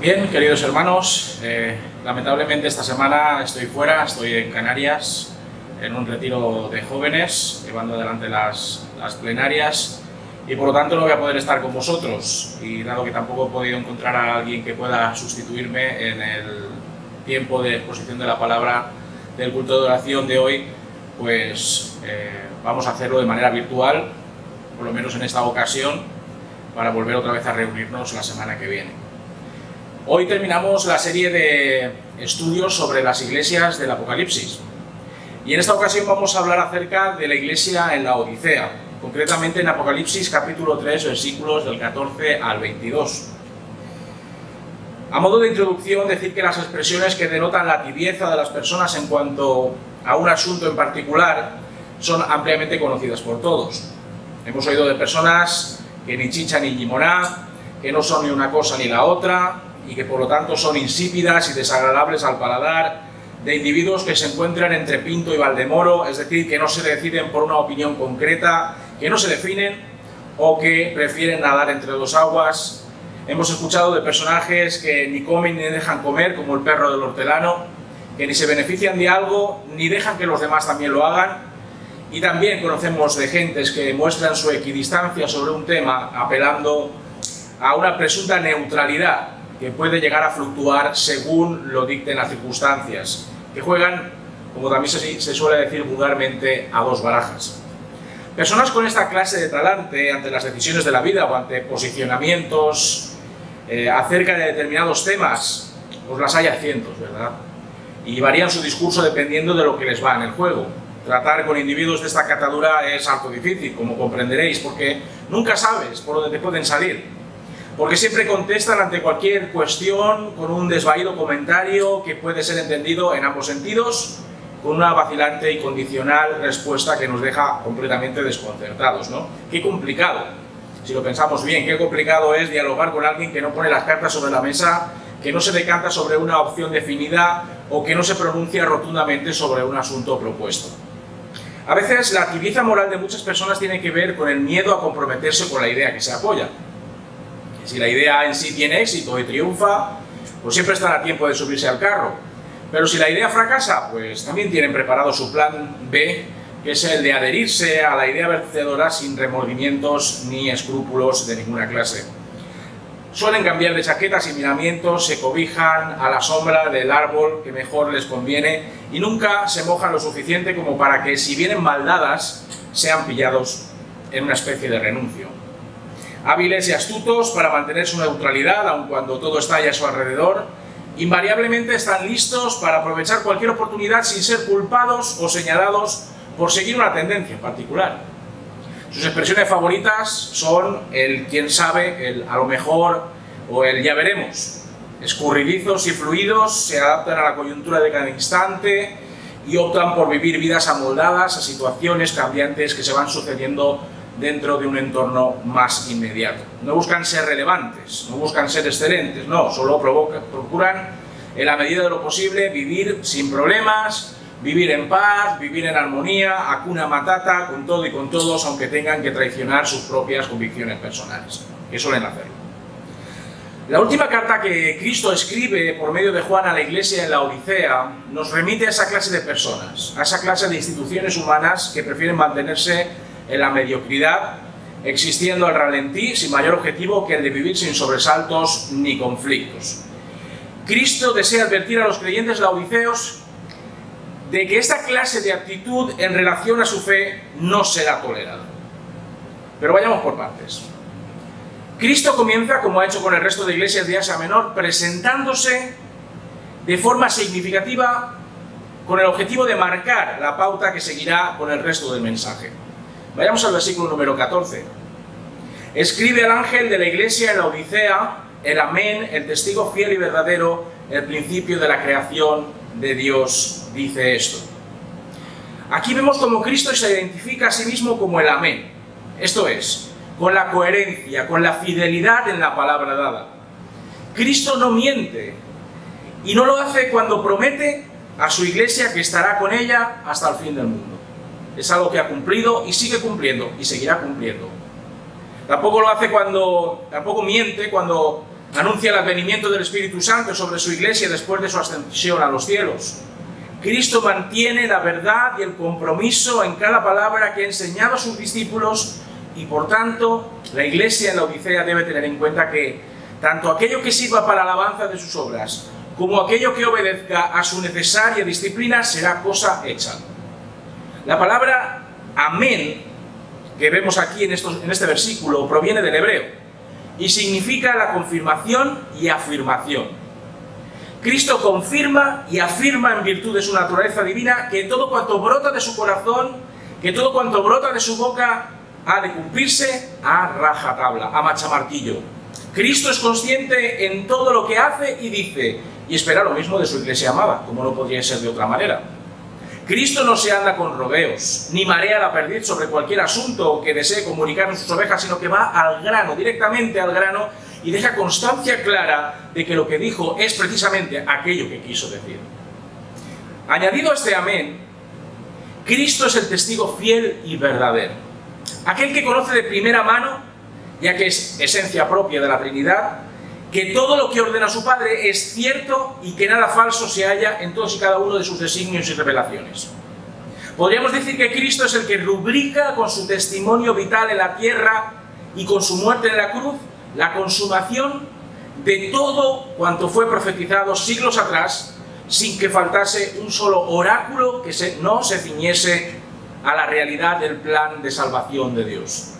Bien, queridos hermanos, lamentablemente esta semana estoy fuera, estoy en Canarias, en un retiro de jóvenes, llevando adelante las plenarias, y por lo tanto no voy a poder estar con vosotros, y dado que tampoco he podido encontrar a alguien que pueda sustituirme en el tiempo de exposición de la palabra del culto de oración de hoy, pues vamos a hacerlo de manera virtual, por lo menos en esta ocasión, para volver otra vez a reunirnos la semana que viene. Hoy terminamos la serie de estudios sobre las iglesias del Apocalipsis, y en esta ocasión vamos a hablar acerca de la iglesia en la Odisea, concretamente en Apocalipsis capítulo 3, versículos del 14 al 22. A modo de introducción, decir que las expresiones que denotan la tibieza de las personas en cuanto a un asunto en particular son ampliamente conocidas por todos. Hemos oído de personas que ni chicha ni limoná, que no son ni una cosa ni la otra, y que por lo tanto son insípidas y desagradables al paladar, de individuos que se encuentran entre Pinto y Valdemoro, es decir, que no se deciden por una opinión concreta, que no se definen o que prefieren nadar entre dos aguas. Hemos escuchado de personajes que ni comen ni dejan comer, como el perro del hortelano, que ni se benefician de algo ni dejan que los demás también lo hagan. Y también conocemos de gentes que muestran su equidistancia sobre un tema apelando a una presunta neutralidad que puede llegar a fluctuar según lo dicten las circunstancias, que juegan, como también se suele decir vulgarmente, a dos barajas. Personas con esta clase de talante ante las decisiones de la vida o ante posicionamientos acerca de determinados temas, pues las hay a cientos, ¿verdad? Y varían su discurso dependiendo de lo que les va en el juego. Tratar con individuos de esta catadura es algo difícil, como comprenderéis, porque nunca sabes por dónde te pueden salir. Porque siempre contestan ante cualquier cuestión con un desvaído comentario que puede ser entendido en ambos sentidos, con una vacilante y condicional respuesta que nos deja completamente desconcertados, ¿no? Qué complicado, si lo pensamos bien, qué complicado es dialogar con alguien que no pone las cartas sobre la mesa, que no se decanta sobre una opción definida o que no se pronuncia rotundamente sobre un asunto propuesto. A veces la tibieza moral de muchas personas tiene que ver con el miedo a comprometerse con la idea que se apoya. Si la idea en sí tiene éxito y triunfa, pues siempre están a tiempo de subirse al carro. Pero si la idea fracasa, pues también tienen preparado su plan B, que es el de adherirse a la idea vencedora sin remordimientos ni escrúpulos de ninguna clase. Suelen cambiar de chaquetas y miramientos, se cobijan a la sombra del árbol que mejor les conviene y nunca se mojan lo suficiente como para que, si vienen mal dadas, sean pillados en una especie de renuncio. Hábiles y astutos para mantener su neutralidad, aun cuando todo está a su alrededor, invariablemente están listos para aprovechar cualquier oportunidad sin ser culpados o señalados por seguir una tendencia en particular. Sus expresiones favoritas son el quién sabe, el a lo mejor o el ya veremos. Escurridizos y fluidos, se adaptan a la coyuntura de cada instante y optan por vivir vidas amoldadas a situaciones cambiantes que se van sucediendo dentro de un entorno más inmediato. No buscan ser relevantes, no buscan ser excelentes, no, solo procuran, en la medida de lo posible, vivir sin problemas, vivir en paz, vivir en armonía, hakuna matata, con todo y con todos, aunque tengan que traicionar sus propias convicciones personales, que suelen hacerlo. La última carta que Cristo escribe por medio de Juan a la iglesia en la Odisea nos remite a esa clase de personas, a esa clase de instituciones humanas que prefieren mantenerse en la mediocridad, existiendo al ralentí, sin mayor objetivo que el de vivir sin sobresaltos ni conflictos. Cristo desea advertir a los creyentes laodiceos de que esta clase de actitud en relación a su fe no será tolerada. Pero vayamos por partes. Cristo comienza, como ha hecho con el resto de iglesias de Asia Menor, presentándose de forma significativa con el objetivo de marcar la pauta que seguirá con el resto del mensaje. Vayamos al versículo número 14. Escribe al ángel de la iglesia en la Odisea, el Amén, el testigo fiel y verdadero, el principio de la creación de Dios, dice esto. Aquí vemos cómo Cristo se identifica a sí mismo como el Amén. Esto es, con la coherencia, con la fidelidad en la palabra dada. Cristo no miente, y no lo hace cuando promete a su iglesia que estará con ella hasta el fin del mundo. Es algo que ha cumplido y sigue cumpliendo y seguirá cumpliendo. Tampoco miente cuando Anuncia el advenimiento del Espíritu Santo sobre su iglesia después de su ascensión a los cielos. Cristo mantiene la verdad y el compromiso en cada palabra que ha enseñado a sus discípulos y, por tanto, la iglesia en la Odisea debe tener en cuenta que tanto aquello que sirva para la alabanza de sus obras como aquello que obedezca a su necesaria disciplina será cosa hecha. La palabra amén que vemos aquí en este versículo proviene del hebreo y significa la confirmación y afirmación. Cristo confirma y afirma en virtud de su naturaleza divina que todo cuanto brota de su corazón, que todo cuanto brota de su boca ha de cumplirse a rajatabla, a machamartillo. Cristo es consciente en todo lo que hace y dice, y espera lo mismo de su iglesia amada, como no podría ser de otra manera. Cristo no se anda con rodeos, ni marea la perdiz sobre cualquier asunto que desee comunicar en sus ovejas, sino que va al grano, directamente al grano, y deja constancia clara de que lo que dijo es precisamente aquello que quiso decir. Añadido a este amén, Cristo es el testigo fiel y verdadero, aquel que conoce de primera mano, ya que es esencia propia de la Trinidad, que todo lo que ordena su Padre es cierto y que nada falso se halla en todos y cada uno de sus designios y revelaciones. Podríamos decir que Cristo es el que rubrica con su testimonio vital en la tierra y con su muerte en la cruz la consumación de todo cuanto fue profetizado siglos atrás, sin que faltase un solo oráculo que no se ciñese a la realidad del plan de salvación de Dios.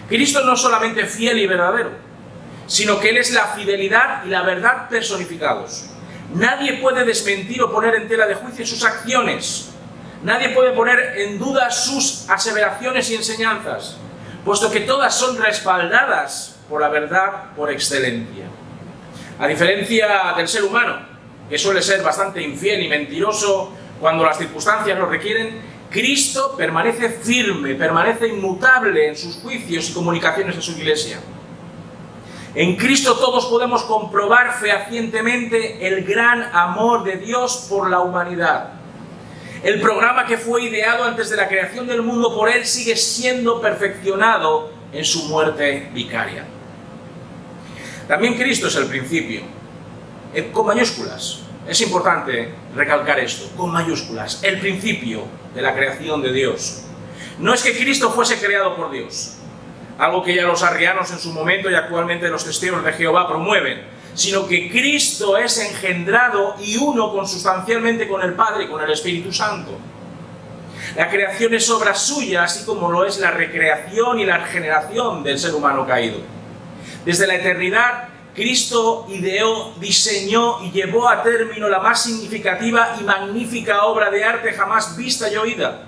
Cristo no es solamente fiel y verdadero, sino que Él es la fidelidad y la verdad personificados. Nadie puede desmentir o poner en tela de juicio sus acciones. Nadie puede poner en duda sus aseveraciones y enseñanzas, puesto que todas son respaldadas por la verdad por excelencia. A diferencia del ser humano, que suele ser bastante infiel y mentiroso cuando las circunstancias lo requieren, Cristo permanece firme, permanece inmutable en sus juicios y comunicaciones a su iglesia. En Cristo todos podemos comprobar fehacientemente el gran amor de Dios por la humanidad. El programa que fue ideado antes de la creación del mundo por Él sigue siendo perfeccionado en su muerte vicaria. También Cristo es el principio, con mayúsculas. Es importante recalcar esto, con mayúsculas, el principio de la creación de Dios. No es que Cristo fuese creado por Dios, algo que ya los arrianos en su momento y actualmente los testigos de Jehová promueven, sino que Cristo es engendrado y uno consustancialmente con el Padre y con el Espíritu Santo. La creación es obra suya, así como lo es la recreación y la regeneración del ser humano caído. Desde la eternidad, Cristo ideó, diseñó y llevó a término la más significativa y magnífica obra de arte jamás vista y oída,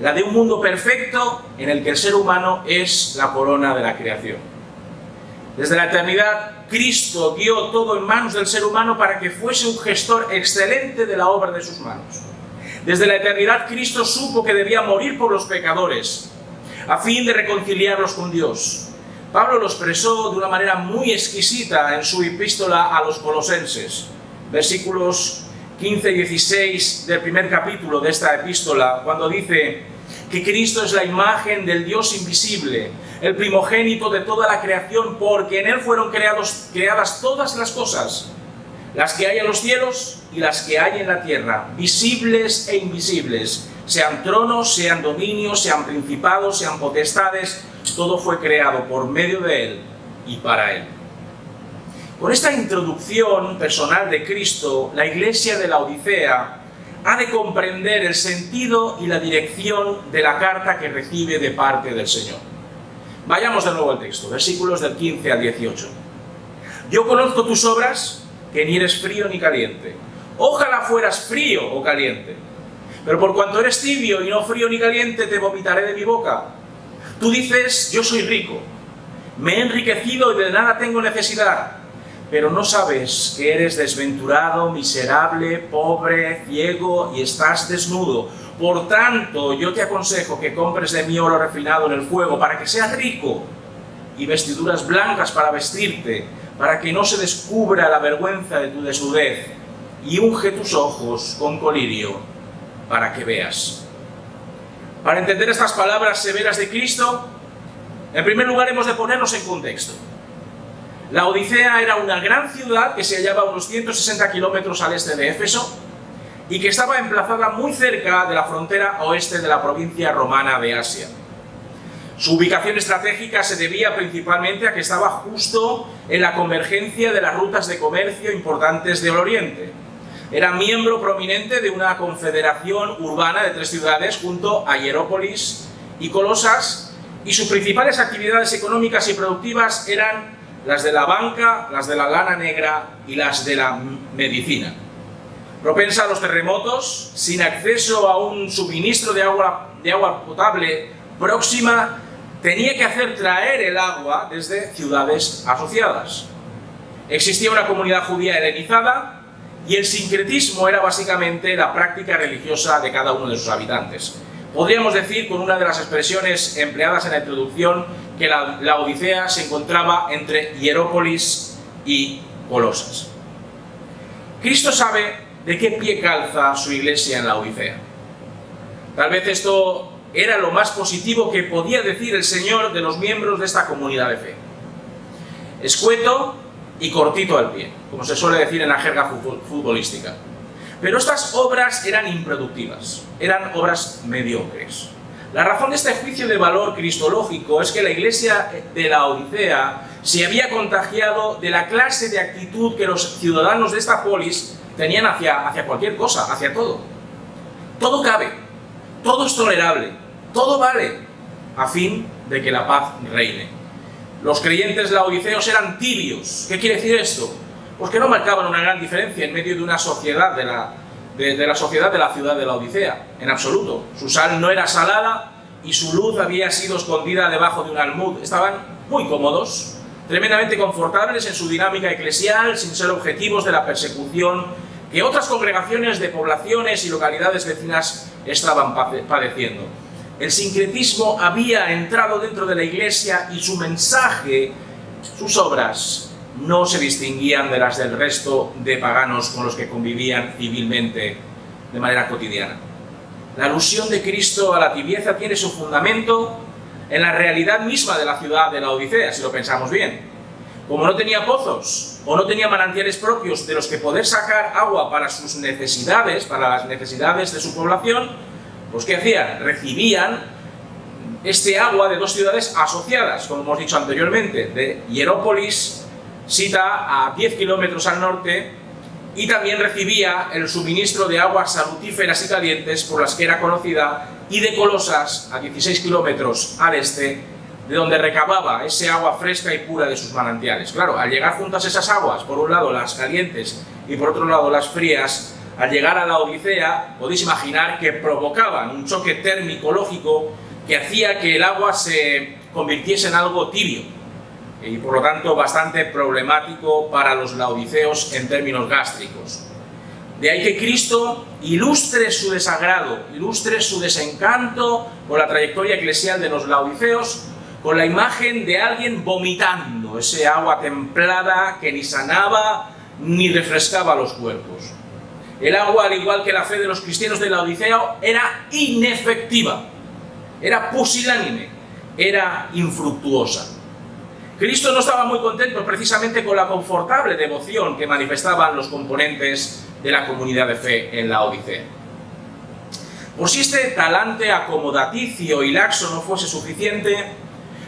la de un mundo perfecto en el que el ser humano es la corona de la creación. Desde la eternidad, Cristo dio todo en manos del ser humano para que fuese un gestor excelente de la obra de sus manos. Desde la eternidad, Cristo supo que debía morir por los pecadores, a fin de reconciliarlos con Dios. Pablo lo expresó de una manera muy exquisita en su epístola a los Colosenses, versículos 15 y 16 del primer capítulo de esta epístola, cuando dice que Cristo es la imagen del Dios invisible, el primogénito de toda la creación, porque en Él fueron creadas todas las cosas, las que hay en los cielos y las que hay en la tierra, visibles e invisibles, sean tronos, sean dominios, sean principados, sean potestades, todo fue creado por medio de Él y para Él. Con esta introducción personal de Cristo, la iglesia de la Odisea ha de comprender el sentido y la dirección de la carta que recibe de parte del Señor. Vayamos de nuevo al texto, versículos del 15 al 18. Yo conozco tus obras, que ni eres frío ni caliente. Ojalá fueras frío o caliente. Pero por cuanto eres tibio y no frío ni caliente, te vomitaré de mi boca. Tú dices, yo soy rico, me he enriquecido y de nada tengo necesidad, pero no sabes que eres desventurado, miserable, pobre, ciego y estás desnudo. Por tanto, yo te aconsejo que compres de mí oro refinado en el fuego para que seas rico y vestiduras blancas para vestirte, para que no se descubra la vergüenza de tu desnudez, y unge tus ojos con colirio para que veas. Para entender estas palabras severas de Cristo, en primer lugar hemos de ponernos en contexto. La Odisea era una gran ciudad que se hallaba a unos 160 kilómetros al este de Éfeso y que estaba emplazada muy cerca de la frontera oeste de la provincia romana de Asia. Su ubicación estratégica se debía principalmente a que estaba justo en la convergencia de las rutas de comercio importantes del Oriente. Era miembro prominente de una confederación urbana de 3 ciudades junto a Hierópolis y Colosas, y sus principales actividades económicas y productivas eran las de la banca, las de la lana negra y las de la medicina. Propensa a los terremotos, sin acceso a un suministro de agua potable próxima, tenía que hacer traer el agua desde ciudades asociadas. Existía una comunidad judía helenizada y el sincretismo era básicamente la práctica religiosa de cada uno de sus habitantes. Podríamos decir, con una de las expresiones empleadas en la introducción, que la Odisea se encontraba entre Hierópolis y Colosas. Cristo sabe de qué pie calza su iglesia en la Odisea. Tal vez esto era lo más positivo que podía decir el Señor de los miembros de esta comunidad de fe. Escueto y cortito al pie, como se suele decir en la jerga futbolística. Pero estas obras eran improductivas, eran obras mediocres. La razón de este juicio de valor cristológico es que la iglesia de la Odisea se había contagiado de la clase de actitud que los ciudadanos de esta polis tenían hacia cualquier cosa, hacia todo. Todo cabe, todo es tolerable, todo vale, a fin de que la paz reine. Los creyentes laodiceos eran tibios. ¿Qué quiere decir esto? Pues que no marcaban una gran diferencia en medio de una sociedad de la sociedad de la ciudad de la Odisea, en absoluto. Su sal no era salada y su luz había sido escondida debajo de un almud. Estaban muy cómodos, tremendamente confortables en su dinámica eclesial, sin ser objetivos de la persecución que otras congregaciones de poblaciones y localidades vecinas estaban padeciendo. El sincretismo había entrado dentro de la iglesia y su mensaje, sus obras, no se distinguían de las del resto de paganos con los que convivían civilmente de manera cotidiana. La alusión de Cristo a la tibieza tiene su fundamento en la realidad misma de la ciudad de la Odisea, si lo pensamos bien. Como no tenía pozos o no tenía manantiales propios de los que poder sacar agua para sus necesidades, para las necesidades de su población, pues ¿qué hacían? Recibían este agua de 2 ciudades asociadas, como hemos dicho anteriormente, de Hierópolis, sita a 10 kilómetros al norte, y también recibía el suministro de aguas salutíferas y calientes por las que era conocida, y de Colosas, a 16 kilómetros al este, de donde recababa ese agua fresca y pura de sus manantiales. Claro, al llegar juntas esas aguas, por un lado las calientes y por otro lado las frías, al llegar a la Odisea, podéis imaginar que provocaban un choque térmico lógico que hacía que el agua se convirtiese en algo tibio, y por lo tanto bastante problemático para los laodiceos en términos gástricos. De ahí que Cristo ilustre su desagrado, ilustre su desencanto con la trayectoria eclesial de los laodiceos, con la imagen de alguien vomitando ese agua templada que ni sanaba ni refrescaba los cuerpos. El agua, al igual que la fe de los cristianos de la Odisea, era inefectiva, era pusilánime, era infructuosa. Cristo no estaba muy contento precisamente con la confortable devoción que manifestaban los componentes de la comunidad de fe en la Odisea. Por si este talante acomodaticio y laxo no fuese suficiente,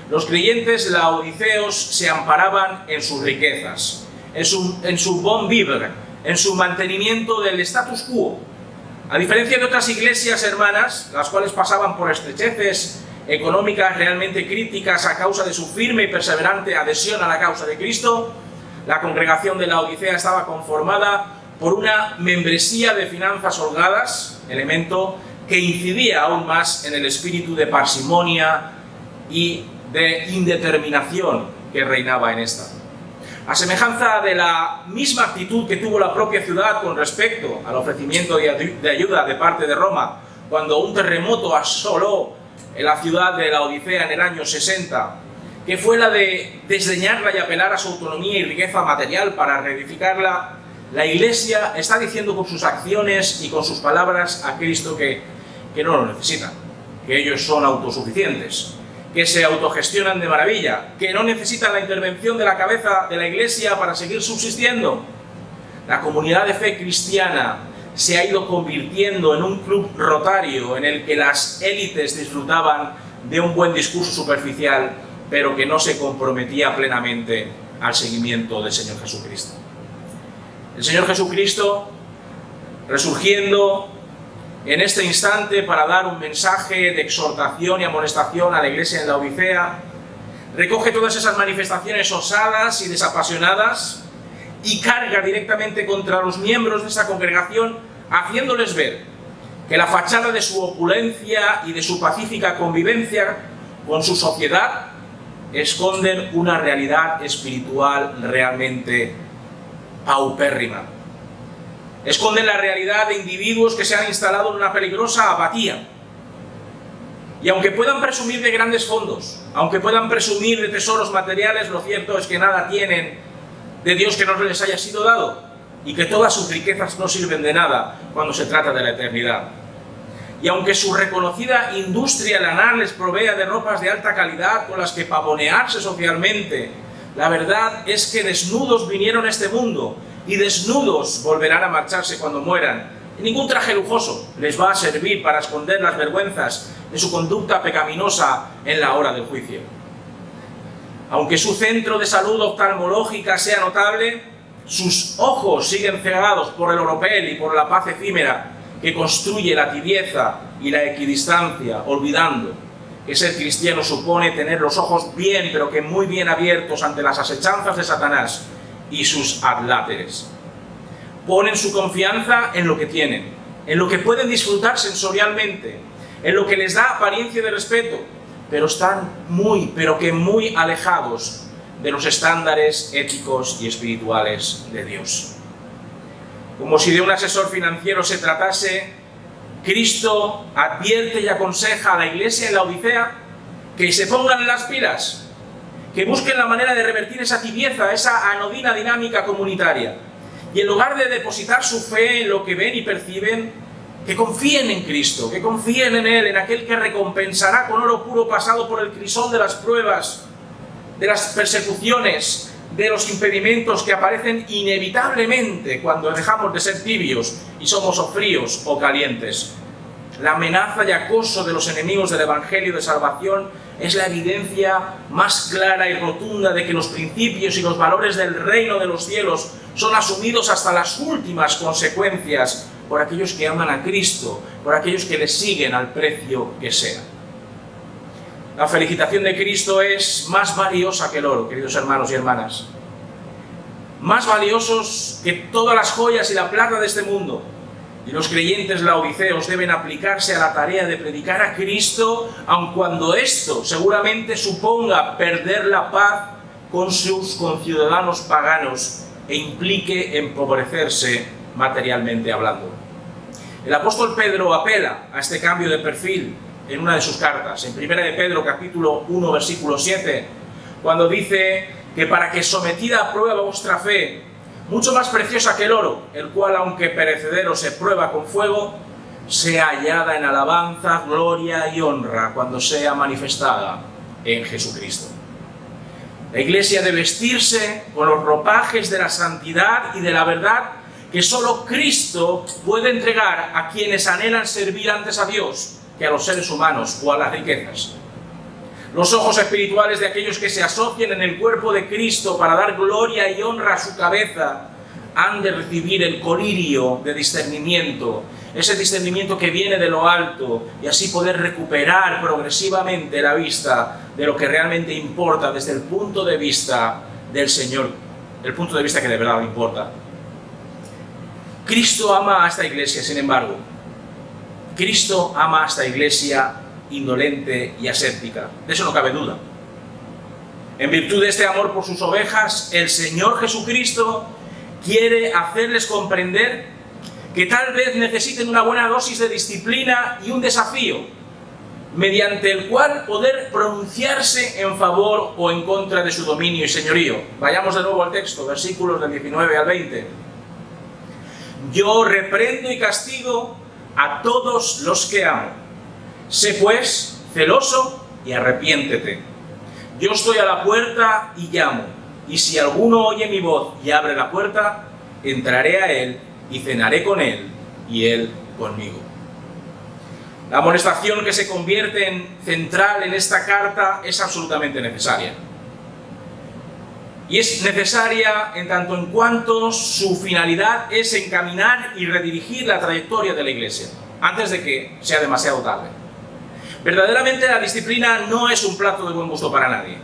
los creyentes laodiceos se amparaban en sus riquezas, en su bon vivre, en su mantenimiento del status quo. A diferencia de otras iglesias hermanas, las cuales pasaban por estrecheces económicas realmente críticas a causa de su firme y perseverante adhesión a la causa de Cristo, la congregación de la Odisea estaba conformada por una membresía de finanzas holgadas, elemento que incidía aún más en el espíritu de parsimonia y de indeterminación que reinaba en esta. A semejanza de la misma actitud que tuvo la propia ciudad con respecto al ofrecimiento de ayuda de parte de Roma cuando un terremoto asoló en la ciudad de la Odisea en el año 60, que fue la de desdeñarla y apelar a su autonomía y riqueza material para reedificarla, la Iglesia está diciendo con sus acciones y con sus palabras a Cristo que no lo necesitan, que ellos son autosuficientes, que se autogestionan de maravilla, que no necesitan la intervención de la cabeza de la Iglesia para seguir subsistiendo. La comunidad de fe cristiana se ha ido convirtiendo en un club rotario en el que las élites disfrutaban de un buen discurso superficial, pero que no se comprometía plenamente al seguimiento del Señor Jesucristo. El Señor Jesucristo, resurgiendo en este instante para dar un mensaje de exhortación y amonestación a la iglesia en la Odisea, recoge todas esas manifestaciones osadas y desapasionadas y carga directamente contra los miembros de esa congregación, haciéndoles ver que la fachada de su opulencia y de su pacífica convivencia con su sociedad esconden una realidad espiritual realmente paupérrima. Esconden la realidad de individuos que se han instalado en una peligrosa apatía. Y aunque puedan presumir de grandes fondos, aunque puedan presumir de tesoros materiales, lo cierto es que nada tienen de Dios que no les haya sido dado, y que todas sus riquezas no sirven de nada cuando se trata de la eternidad. Y aunque su reconocida industria lanal les provea de ropas de alta calidad con las que pavonearse socialmente, la verdad es que desnudos vinieron a este mundo y desnudos volverán a marcharse cuando mueran. Y ningún traje lujoso les va a servir para esconder las vergüenzas de su conducta pecaminosa en la hora del juicio. Aunque su centro de salud oftalmológica sea notable, sus ojos siguen cegados por el oropel y por la paz efímera que construye la tibieza y la equidistancia, olvidando que ser cristiano supone tener los ojos bien, pero que muy bien abiertos ante las asechanzas de Satanás y sus adláteres. Ponen su confianza en lo que tienen, en lo que pueden disfrutar sensorialmente, en lo que les da apariencia de respeto, pero están muy, pero que muy alejados de los estándares éticos y espirituales de Dios. Como si de un asesor financiero se tratase, Cristo advierte y aconseja a la iglesia en la Odisea que se pongan las pilas, que busquen la manera de revertir esa tibieza, esa anodina dinámica comunitaria, y en lugar de depositar su fe en lo que ven y perciben, que confíen en Cristo, que confíen en Él, en aquel que recompensará con oro puro pasado por el crisol de las pruebas, de las persecuciones, de los impedimentos que aparecen inevitablemente cuando dejamos de ser tibios y somos o fríos o calientes. La amenaza y acoso de los enemigos del Evangelio de Salvación es la evidencia más clara y rotunda de que los principios y los valores del reino de los cielos son asumidos hasta las últimas consecuencias por aquellos que aman a Cristo, por aquellos que le siguen al precio que sea. La felicitación de Cristo es más valiosa que el oro, queridos hermanos y hermanas. Más valiosos que todas las joyas y la plata de este mundo. Y los creyentes laodiceos deben aplicarse a la tarea de predicar a Cristo, aun cuando esto seguramente suponga perder la paz con sus conciudadanos paganos e implique empobrecerse materialmente hablando. El apóstol Pedro apela a este cambio de perfil en una de sus cartas, en 1 de Pedro capítulo 1 versículo 7, cuando dice que para que sometida a prueba vuestra fe, mucho más preciosa que el oro, el cual aunque perecedero se prueba con fuego, sea hallada en alabanza, gloria y honra cuando sea manifestada en Jesucristo. La Iglesia debe vestirse con los ropajes de la santidad y de la verdad que solo Cristo puede entregar a quienes anhelan servir antes a Dios que a los seres humanos o a las riquezas. Los ojos espirituales de aquellos que se asocian en el cuerpo de Cristo para dar gloria y honra a su cabeza han de recibir el colirio de discernimiento, ese discernimiento que viene de lo alto, y así poder recuperar progresivamente la vista de lo que realmente importa desde el punto de vista del Señor, el punto de vista que de verdad importa. Cristo ama a esta iglesia, sin embargo. Cristo ama a esta iglesia indolente y aséptica, de eso no cabe duda. En virtud de este amor por sus ovejas, el Señor Jesucristo quiere hacerles comprender que tal vez necesiten una buena dosis de disciplina y un desafío, mediante el cual poder pronunciarse en favor o en contra de su dominio y señorío. Vayamos de nuevo al texto, versículos del 19 al 20. Yo reprendo y castigo a todos los que amo. Sé pues celoso y arrepiéntete. Yo estoy a la puerta y llamo, y si alguno oye mi voz y abre la puerta, entraré a él y cenaré con él y él conmigo. La amonestación que se convierte en central en esta carta es absolutamente necesaria. Y es necesaria en tanto en cuanto su finalidad es encaminar y redirigir la trayectoria de la Iglesia, antes de que sea demasiado tarde. Verdaderamente la disciplina no es un plato de buen gusto para nadie.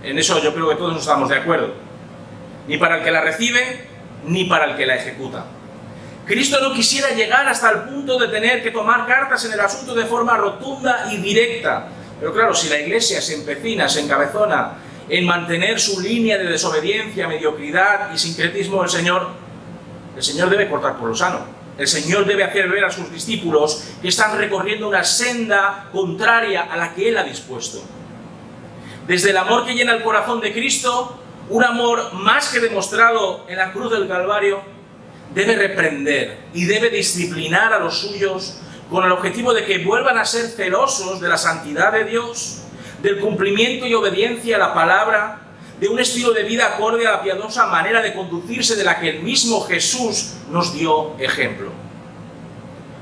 En eso yo creo que todos estamos de acuerdo. Ni para el que la recibe, ni para el que la ejecuta. Cristo no quisiera llegar hasta el punto de tener que tomar cartas en el asunto de forma rotunda y directa. Pero claro, si la Iglesia se empecina, se encabezona en mantener su línea de desobediencia, mediocridad y sincretismo, el Señor debe cortar por lo sano. El Señor debe hacer ver a sus discípulos que están recorriendo una senda contraria a la que Él ha dispuesto. Desde el amor que llena el corazón de Cristo, un amor más que demostrado en la cruz del Calvario, debe reprender y debe disciplinar a los suyos con el objetivo de que vuelvan a ser celosos de la santidad de Dios, del cumplimiento y obediencia a la palabra, de un estilo de vida acorde a la piadosa manera de conducirse de la que el mismo Jesús nos dio ejemplo.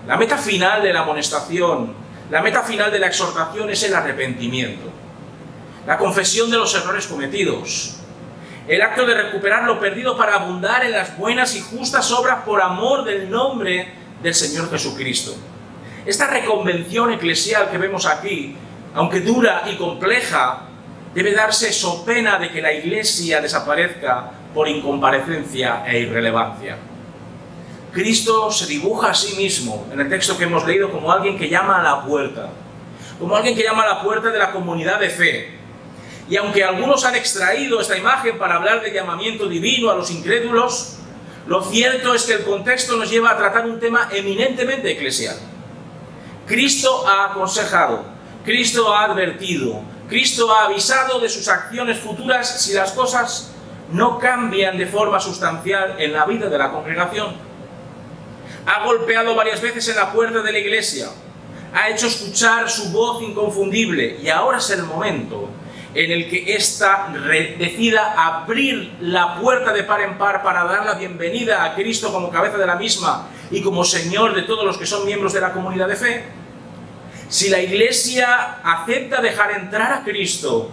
La meta final de la amonestación, la meta final de la exhortación es el arrepentimiento, la confesión de los errores cometidos, el acto de recuperar lo perdido para abundar en las buenas y justas obras por amor del nombre del Señor Jesucristo. Esta reconvención eclesial que vemos aquí, aunque dura y compleja, debe darse so pena de que la Iglesia desaparezca por incomparecencia e irrelevancia. Cristo se dibuja a sí mismo en el texto que hemos leído como alguien que llama a la puerta, como alguien que llama a la puerta de la comunidad de fe. Y aunque algunos han extraído esta imagen para hablar de llamamiento divino a los incrédulos, lo cierto es que el contexto nos lleva a tratar un tema eminentemente eclesial. Cristo ha aconsejado, Cristo ha advertido, Cristo ha avisado de sus acciones futuras si las cosas no cambian de forma sustancial en la vida de la congregación. Ha golpeado varias veces en la puerta de la Iglesia, ha hecho escuchar su voz inconfundible y ahora es el momento en el que ésta decida abrir la puerta de par en par para dar la bienvenida a Cristo como cabeza de la misma y como Señor de todos los que son miembros de la comunidad de fe. Si la Iglesia acepta dejar entrar a Cristo,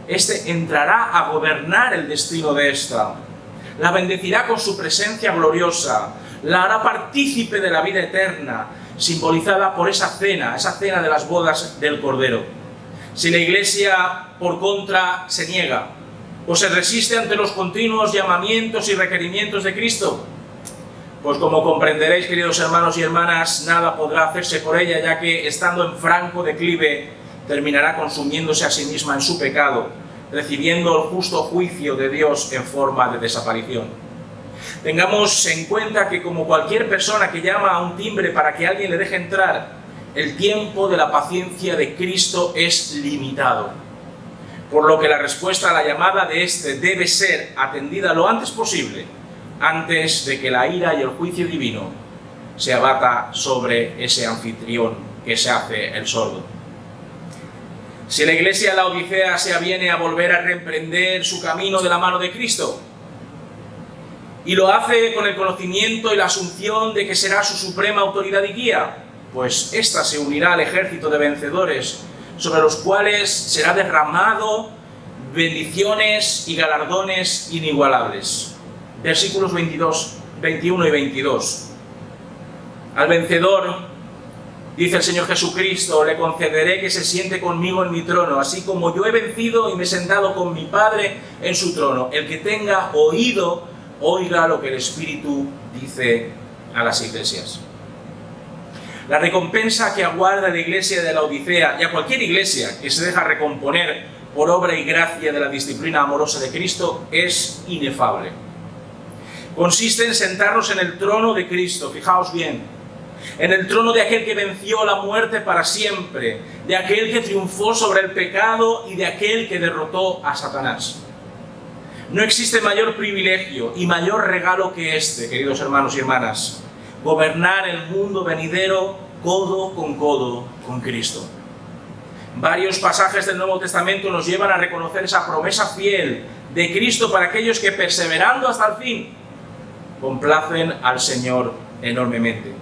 éste entrará a gobernar el destino de esta, la bendecirá con su presencia gloriosa, la hará partícipe de la vida eterna, simbolizada por esa cena de las bodas del Cordero. Si la Iglesia, por contra, se niega o se resiste ante los continuos llamamientos y requerimientos de Cristo, pues como comprenderéis, queridos hermanos y hermanas, nada podrá hacerse por ella, ya que, estando en franco declive, terminará consumiéndose a sí misma en su pecado, recibiendo el justo juicio de Dios en forma de desaparición. Tengamos en cuenta que, como cualquier persona que llama a un timbre para que alguien le deje entrar, el tiempo de la paciencia de Cristo es limitado, por lo que la respuesta a la llamada de éste debe ser atendida lo antes posible, antes de que la ira y el juicio divino se abata sobre ese anfitrión que se hace el sordo. Si la Iglesia de la Odisea se aviene a volver a reemprender su camino de la mano de Cristo, y lo hace con el conocimiento y la asunción de que será su suprema autoridad y guía, pues ésta se unirá al ejército de vencedores, sobre los cuales será derramado bendiciones y galardones inigualables. Versículos 21 y 22. Al vencedor, dice el Señor Jesucristo, le concederé que se siente conmigo en mi trono, así como yo he vencido y me he sentado con mi Padre en su trono. El que tenga oído, oiga lo que el Espíritu dice a las iglesias. La recompensa que aguarda la Iglesia de la Odisea y a cualquier iglesia que se deja recomponer por obra y gracia de la disciplina amorosa de Cristo es inefable. Consiste en sentarnos en el trono de Cristo, fijaos bien, en el trono de aquel que venció la muerte para siempre, de aquel que triunfó sobre el pecado y de aquel que derrotó a Satanás. No existe mayor privilegio y mayor regalo que este, queridos hermanos y hermanas: gobernar el mundo venidero codo con Cristo. Varios pasajes del Nuevo Testamento nos llevan a reconocer esa promesa fiel de Cristo para aquellos que, perseverando hasta el fin, complacen al Señor enormemente.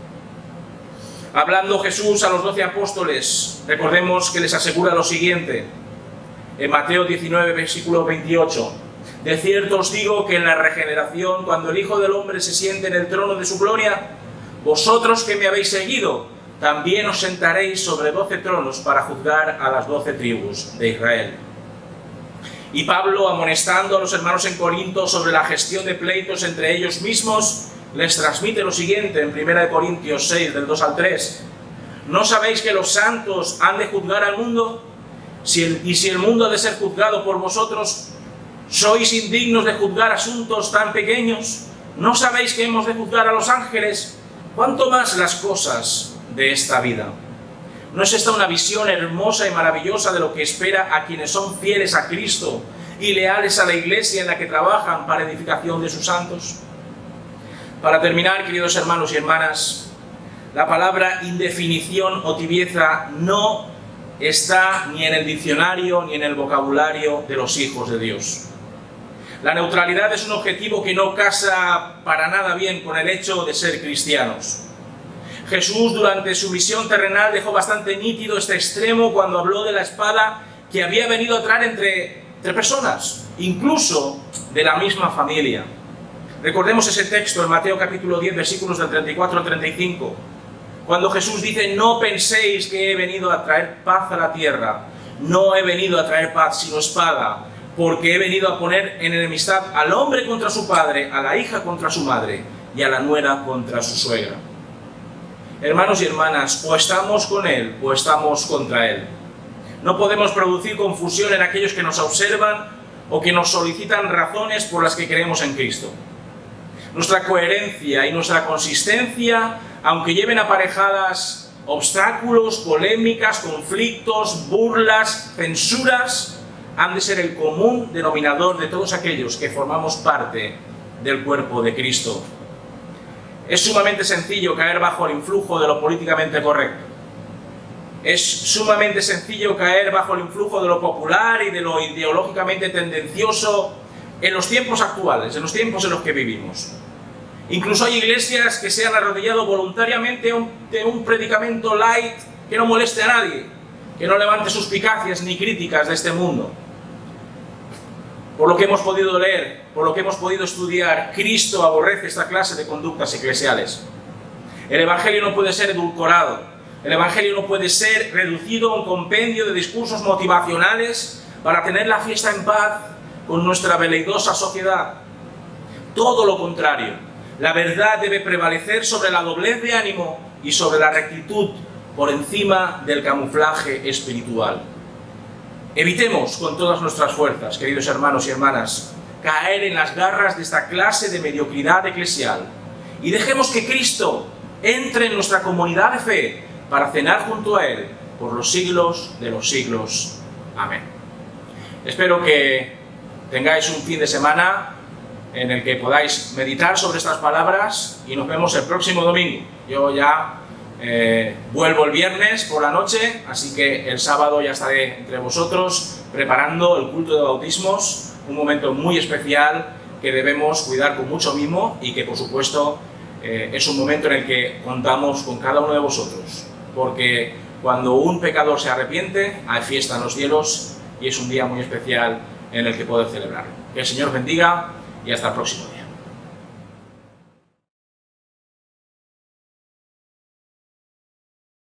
Hablando Jesús a los 12 apóstoles, recordemos que les asegura lo siguiente, en Mateo 19, versículo 28, de cierto os digo que en la regeneración, cuando el Hijo del Hombre se siente en el trono de su gloria, vosotros que me habéis seguido, también os sentaréis sobre 12 tronos para juzgar a las 12 tribus de Israel. Y Pablo, amonestando a los hermanos en Corinto sobre la gestión de pleitos entre ellos mismos, les transmite lo siguiente en 1 Corintios 6, del 2 al 3. ¿No sabéis que los santos han de juzgar al mundo? Y si el mundo ha de ser juzgado por vosotros, ¿sois indignos de juzgar asuntos tan pequeños? ¿No sabéis que hemos de juzgar a los ángeles? ¿Cuánto más las cosas de esta vida? ¿No es esta una visión hermosa y maravillosa de lo que espera a quienes son fieles a Cristo y leales a la Iglesia en la que trabajan para edificación de sus santos? Para terminar, queridos hermanos y hermanas, la palabra indefinición o tibieza no está ni en el diccionario ni en el vocabulario de los hijos de Dios. La neutralidad es un objetivo que no casa para nada bien con el hecho de ser cristianos. Jesús, durante su misión terrenal, dejó bastante nítido este extremo cuando habló de la espada que había venido a traer entre personas, incluso de la misma familia. Recordemos ese texto en Mateo capítulo 10, versículos del 34 al 35, cuando Jesús dice: no penséis que he venido a traer paz a la tierra, no he venido a traer paz sino espada, porque he venido a poner en enemistad al hombre contra su padre, a la hija contra su madre y a la nuera contra su suegra. Hermanos y hermanas, o estamos con Él o estamos contra Él. No podemos producir confusión en aquellos que nos observan o que nos solicitan razones por las que creemos en Cristo. Nuestra coherencia y nuestra consistencia, aunque lleven aparejadas obstáculos, polémicas, conflictos, burlas, censuras, han de ser el común denominador de todos aquellos que formamos parte del cuerpo de Cristo. Es sumamente sencillo caer bajo el influjo de lo políticamente correcto. Es sumamente sencillo caer bajo el influjo de lo popular y de lo ideológicamente tendencioso en los tiempos actuales, en los tiempos en los que vivimos. Incluso hay iglesias que se han arrodillado voluntariamente ante un predicamento light que no moleste a nadie, que no levante suspicacias ni críticas de este mundo. Por lo que hemos podido leer, por lo que hemos podido estudiar, Cristo aborrece esta clase de conductas eclesiales. El Evangelio no puede ser edulcorado. El Evangelio no puede ser reducido a un compendio de discursos motivacionales para tener la fiesta en paz con nuestra veleidosa sociedad. Todo lo contrario. La verdad debe prevalecer sobre la doblez de ánimo y sobre la rectitud por encima del camuflaje espiritual. Evitemos con todas nuestras fuerzas, queridos hermanos y hermanas, caer en las garras de esta clase de mediocridad eclesial y dejemos que Cristo entre en nuestra comunidad de fe para cenar junto a Él por los siglos de los siglos. Amén. Espero que tengáis un fin de semana en el que podáis meditar sobre estas palabras y nos vemos el próximo domingo. Yo ya vuelvo el viernes por la noche, así que el sábado ya estaré entre vosotros preparando el culto de bautismos, un momento muy especial que debemos cuidar con mucho mimo y que por supuesto es un momento en el que contamos con cada uno de vosotros, porque cuando un pecador se arrepiente hay fiesta en los cielos y es un día muy especial en el que poder celebrar. Que el Señor bendiga y hasta el próximo día.